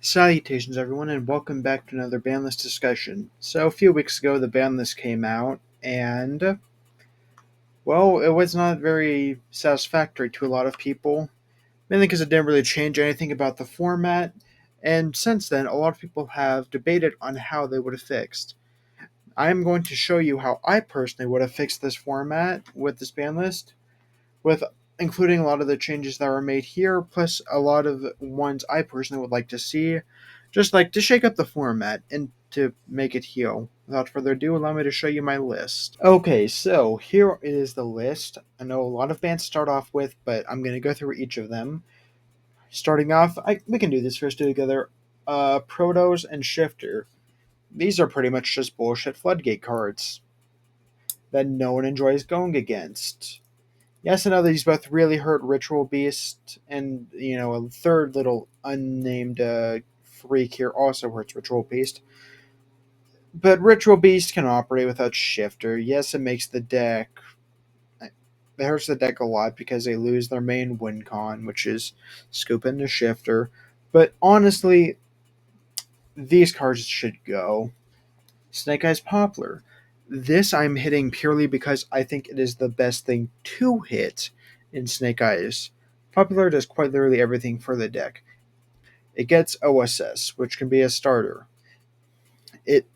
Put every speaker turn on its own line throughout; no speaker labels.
Salutations, everyone, and welcome back to another Banlist discussion. So, a few weeks ago, the Banlist came out, and, well, it was not very satisfactory to a lot of people, mainly because it didn't really change anything about the format, and since then, a lot of people have debated on how they would have fixed. I am going to show you how I personally would have fixed this format with this Banlist, with including a lot of the changes that were made here, plus a lot of ones I personally would like to see, just like to shake up the format and to make it heal. Without further ado, allow me to show you my list. Okay, so here is the list. I know a lot of bands start off with, but I'm going to go through each of them. Starting off, we can do this first together. Protos and Shifter. These are pretty much just bullshit floodgate cards that no one enjoys going against. Yes, I know these both really hurt Ritual Beast, and a third little unnamed freak here also hurts Ritual Beast. But Ritual Beast can operate without Shifter. Yes, it makes the deck. It hurts the deck a lot because they lose their main win con, which is Scoop into Shifter. But honestly, these cards should go. Snake Eyes Poplar. This I'm hitting purely because I think it is the best thing to hit in Snake Eyes. Popular does quite literally everything for the deck. It gets OSS, which can be a starter. It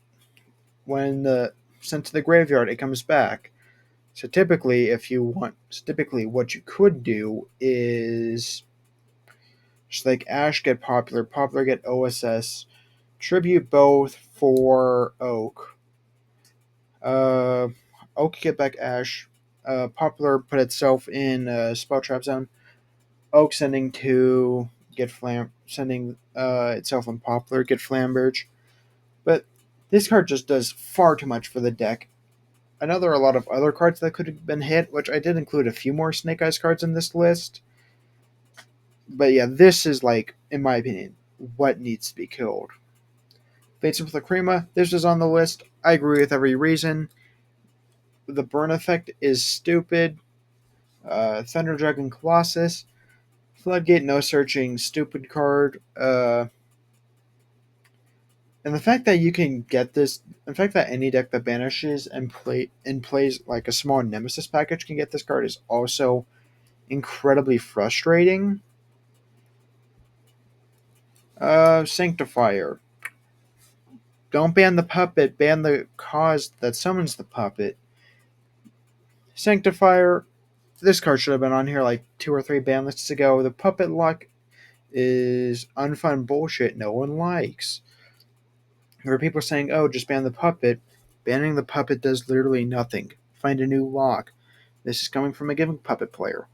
when sent to the graveyard, it comes back. So typically what you could do is just like Ash get Popular get OSS, tribute both for Oak. Uh, Oak get back Ash. Popular put itself in spell trap zone. Oak sending itself in Popular get Flamberge. But this card just does far too much for the deck. I know there are a lot of other cards that could have been hit, which I did include a few more Snake Eyes cards in this list. But yeah, this is like, in my opinion, what needs to be killed. Fates of Lacrima, this is on the list. I agree with every reason. The burn effect is stupid. Thunder Dragon Colossus, Floodgate No Searching, stupid card. And the fact that you can get this, the fact that any deck that banishes and plays like a small Nemesis package can get this card is also incredibly frustrating. Sanctifier. Don't ban the puppet, ban the cause that summons the puppet. Sanctifier. This card should have been on here like 2 or 3 ban lists ago. The puppet luck is unfun bullshit no one likes. There are people saying, oh, just ban the puppet. Banning the puppet does literally nothing. Find a new lock. This is coming from a given puppet player.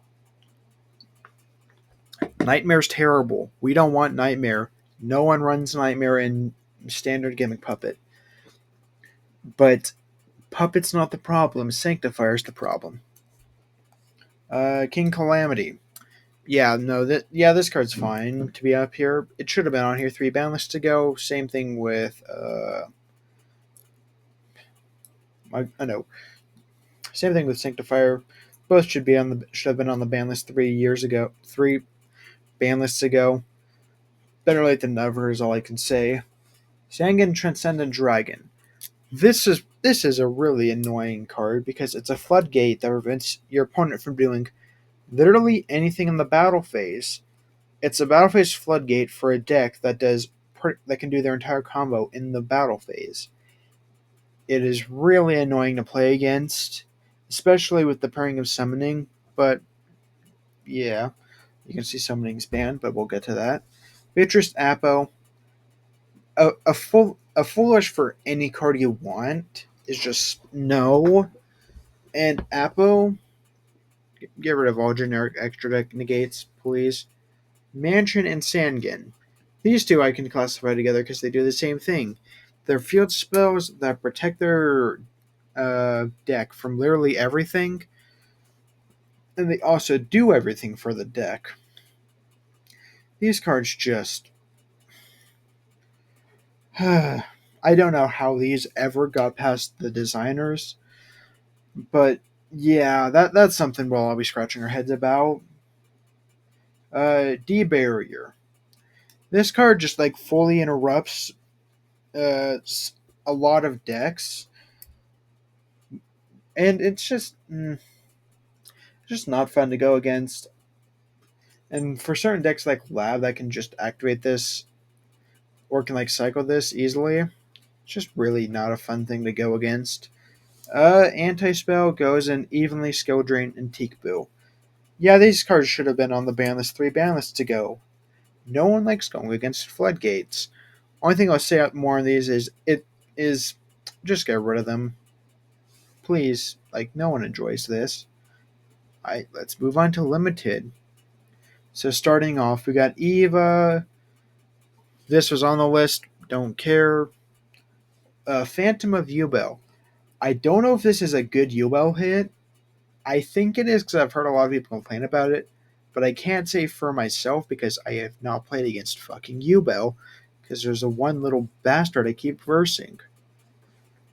Nightmare's terrible. We don't want Nightmare. No one runs Nightmare in standard gimmick puppet. But puppet's not the problem. Sanctifier's the problem. King Calamity. Yeah, no, this card's fine to be up here. It should have been on here 3 ban lists ago. Same thing with I know. Same thing with Sanctifier. Both should have been on the ban list 3 years ago. 3 ban lists ago. Better late than never is all I can say. Sangan Transcendent Dragon. This is a really annoying card because it's a floodgate that prevents your opponent from doing literally anything in the battle phase. It's a battle phase floodgate for a deck that can do their entire combo in the battle phase. It is really annoying to play against, especially with the pairing of summoning. But yeah, you can see summoning's banned, but we'll get to that. Beatrice Apo, a foolish for any card you want is just no. And Apo, get rid of all generic extra deck negates, please. Mansion and Sangan. These two I can classify together because they do the same thing. They're field spells that protect their deck from literally everything, and they also do everything for the deck. These cards just. I don't know how these ever got past the designers, but yeah, that's something we'll all be scratching our heads about. D Barrier. This card just like fully interrupts a lot of decks, and it's just not fun to go against. And for certain decks like Lab that can just activate this or can like cycle this easily, it's just really not a fun thing to go against. Anti Spell goes in Evenly, Skill Drain, and Teakboo. Yeah, these cards should have been on the ban list 3 ban lists ago. No one likes going against Floodgates. Only thing I'll say more on these is it is just get rid of them. Please, like no one enjoys this. Let's move on to limited. So starting off, we got Eva. This was on the list. Don't care. Phantom of Yubel. I don't know if this is a good Yubel hit. I think it is because I've heard a lot of people complain about it, but I can't say for myself because I have not played against fucking Yubel because there's a one little bastard I keep versing.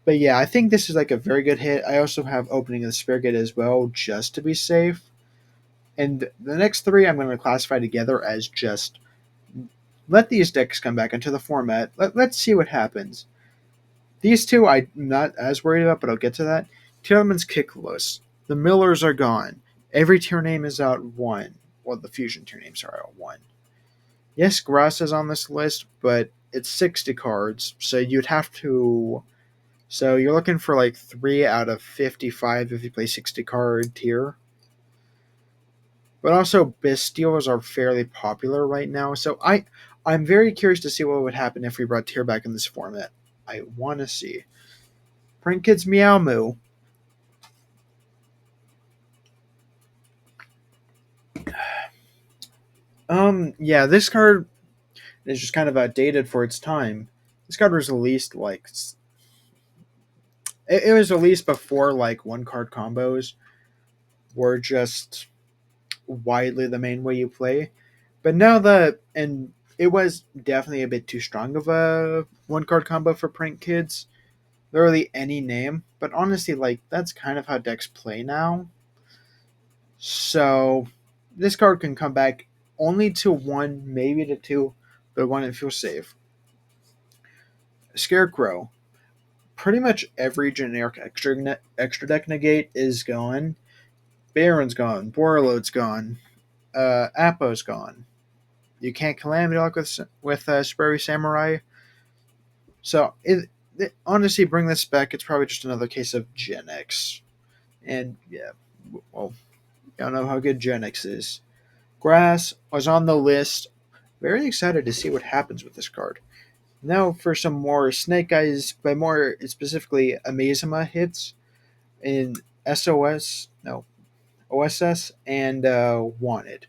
But yeah, I think this is like a very good hit. I also have Opening of the Spirit Gate as well, just to be safe. And the next three I'm going to classify together as just let these decks come back into the format. Let's see what happens. These two I'm not as worried about, but I'll get to that. Tillman's Kickless. The Millers are gone. Every tier name is out one. Well, the fusion tier names are out one. Yes, Grass is on this list, but it's 60 cards, so you'd have to. So you're looking for like 3 out of 55 if you play 60 card tier. But also, Bestials are fairly popular right now, so I'm very curious to see what would happen if we brought tier back in this format. I want to see. Prank Kids Meow Moo. Yeah, this card is just kind of outdated for its time. This card was released like it was released before like one card combos were just widely the main way you play. But now that and it was definitely a bit too strong of a one card combo for prank kids. Literally any name. But honestly, like that's kind of how decks play now. So this card can come back only to one, maybe to two, but one it feels safe. Scarecrow. Pretty much every generic extra deck negate is gone. Baron's gone. Borreload's gone. Apo's gone. You can't Calamity Lock with Sprary Samurai. So, honestly, bring this back. It's probably just another case of Gen X. And, yeah, well, I don't know how good Gen X is. Grass was on the list. Very excited to see what happens with this card. Now for some more Snake Eyes, by more specifically Amazema hits in SOS, no, OSS, and Wanted.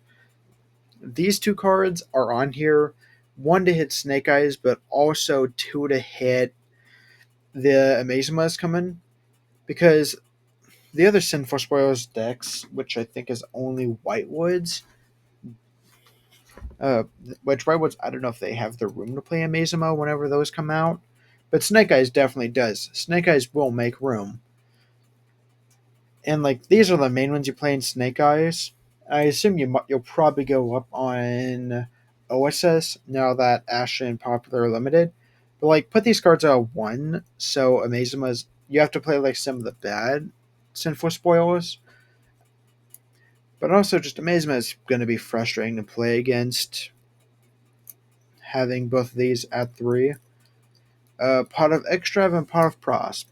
These two cards are on here. One to hit Snake Eyes, but also two to hit the Amazemas coming. Because the other Sinful Spoilers decks, which I think is only Whitewoods, uh, which Whitewoods, I don't know if they have the room to play Amazema whenever those come out. But Snake Eyes definitely does. Snake Eyes will make room. And like these are the main ones you play in Snake Eyes. I assume you'll probably go up on OSS now that Ashen and Popular are limited. But like put these cards out one, so Amazemas you have to play like some of the bad Sinful Spoilers. But also just Amazema is going to be frustrating to play against having both of these at 3. Pot of Extrav and Pot of Prosp.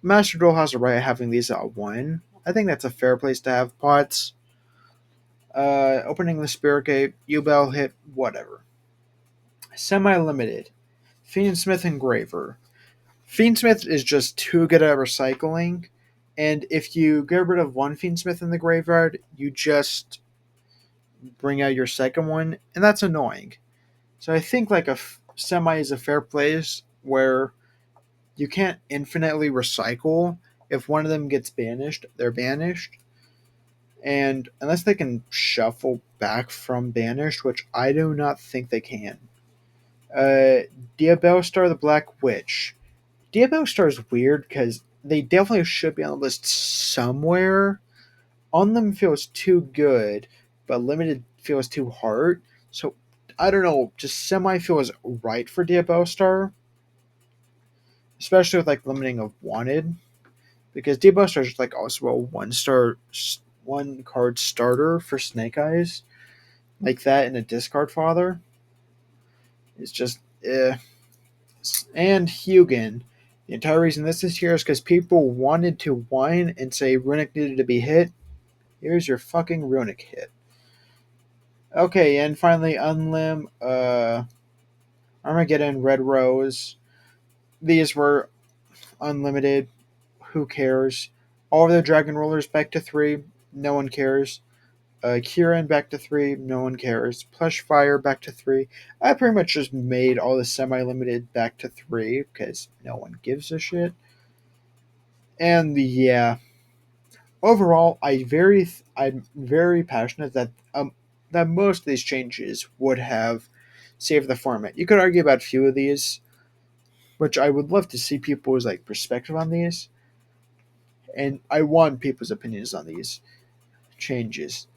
Master Duel has a right having these at 1. I think that's a fair place to have pots. Opening the Spirit Gate, U-Bell hit, whatever. Semi-limited. Fiendsmith Engraver. Fiendsmith is just too good at recycling, and if you get rid of one Fiendsmith in the graveyard, you just bring out your second one, and that's annoying. So I think like semi is a fair place where you can't infinitely recycle. If one of them gets banished, they're banished. And unless they can shuffle back from banished, which I do not think they can. Diabellstar the Black Witch. Diabellstar is weird because they definitely should be on the list somewhere. On them feels too good, but limited feels too hard. So I don't know, just semi feels right for Diablo Star, especially with like limiting of wanted, because Diablo Star is like also a one card starter for Snake Eyes, like that in a discard father. It's just And Hugin. The entire reason this is here is because people wanted to whine and say Runic needed to be hit. Here's your fucking Runic hit. Okay, and finally Unlim, Armageddon, Red Rose. These were unlimited. Who cares? All of the Dragon Rollers back to 3. No one cares. Kieran back to 3. No one cares. Plush Fire back to 3. I pretty much just made all the semi-limited back to 3 because no one gives a shit. And yeah, overall, I'm very passionate that most of these changes would have saved the format. You could argue about a few of these, which I would love to see people's like perspective on these, and I want people's opinions on these changes.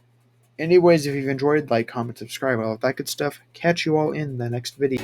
Anyways, if you've enjoyed, like, comment, subscribe, all of that good stuff. Catch you all in the next video.